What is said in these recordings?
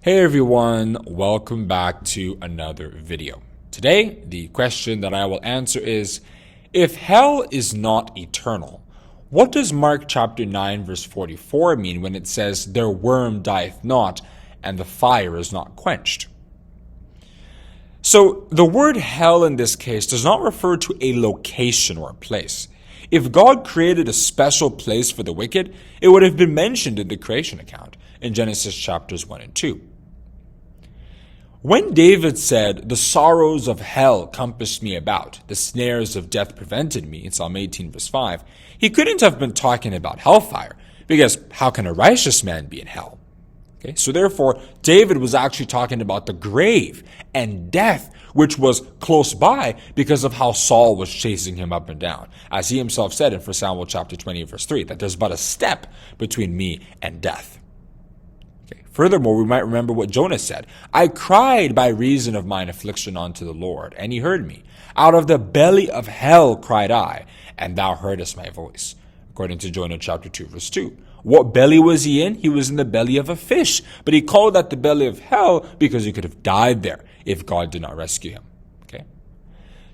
Hey everyone, welcome back to another video. Today, the question that I will answer is, if hell is not eternal, what does Mark chapter 9 verse 44 mean when it says, their worm dieth not, and the fire is not quenched? So, the word hell in this case does not refer to a location or a place. If God created a special place for the wicked, it would have been mentioned in the creation account in Genesis chapters 1 and 2. When David said, the sorrows of hell compassed me about, the snares of death prevented me, in Psalm 18 verse 5, he couldn't have been talking about hellfire, because how can a righteous man be in hell? Okay, so therefore, David was actually talking about the grave and death, which was close by because of how Saul was chasing him up and down. As he himself said in 1 Samuel chapter 20 verse 3, that there's but a step between me and death. Okay. Furthermore, we might remember what Jonah said. I cried by reason of mine affliction unto the Lord, and he heard me. Out of the belly of hell cried I, and thou heardest my voice. According to Jonah chapter 2 verse 2. What belly was he in? He was in the belly of a fish. But he called that the belly of hell because he could have died there if God did not rescue him. Okay.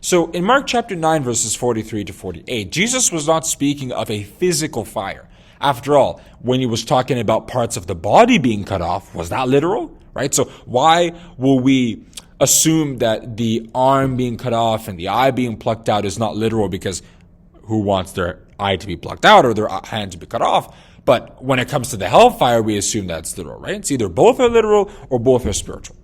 So in Mark chapter 9 verses 43 to 48, Jesus was not speaking of a physical fire. After all, when he was talking about parts of the body being cut off, was that literal? Right? So why will we assume that the arm being cut off and the eye being plucked out is not literal, because who wants their eye to be plucked out or their hand to be cut off? But when it comes to the hellfire, we assume that's literal, right? It's either both are literal or both are spiritual.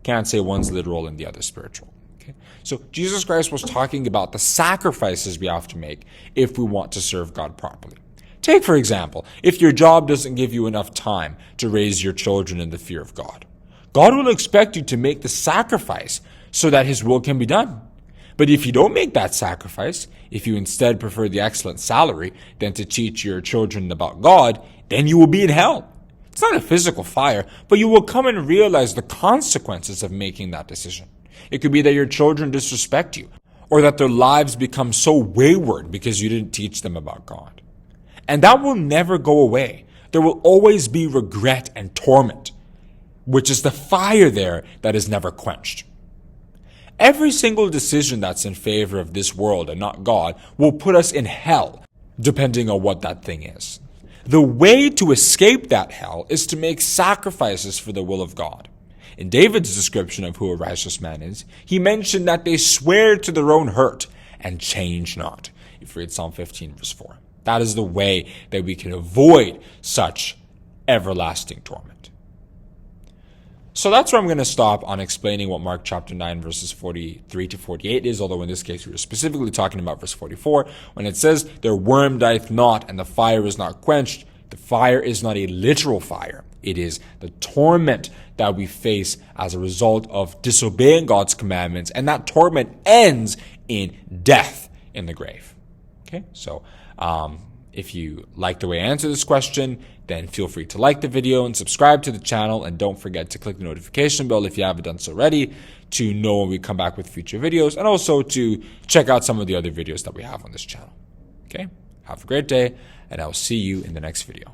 Can't say one's literal and the other spiritual. Okay? So Jesus Christ was talking about the sacrifices we have to make if we want to serve God properly. Take, for example, if your job doesn't give you enough time to raise your children in the fear of God. God will expect you to make the sacrifice so that His will can be done. But if you don't make that sacrifice, if you instead prefer the excellent salary than to teach your children about God, then you will be in hell. It's not a physical fire, but you will come and realize the consequences of making that decision. It could be that your children disrespect you, or that their lives become so wayward because you didn't teach them about God. And that will never go away. There will always be regret and torment, which is the fire there that is never quenched. Every single decision that's in favor of this world and not God will put us in hell, depending on what that thing is. The way to escape that hell is to make sacrifices for the will of God. In David's description of who a righteous man is, he mentioned that they swear to their own hurt and change not. If you read Psalm 15 verse 4. That is the way that we can avoid such everlasting torment. So that's where I'm going to stop on explaining what Mark chapter 9 verses 43 to 48 is, although in this case we were specifically talking about verse 44, when it says, their worm dieth not, and the fire is not quenched. The fire is not a literal fire. It is the torment that we face as a result of disobeying God's commandments, and that torment ends in death in the grave. Okay, so if you like the way I answer this question, then feel free to like the video and subscribe to the channel, and don't forget to click the notification bell if you haven't done so already to know when we come back with future videos, and also to check out some of the other videos that we have on this channel. Okay, have a great day, and I will see you in the next video.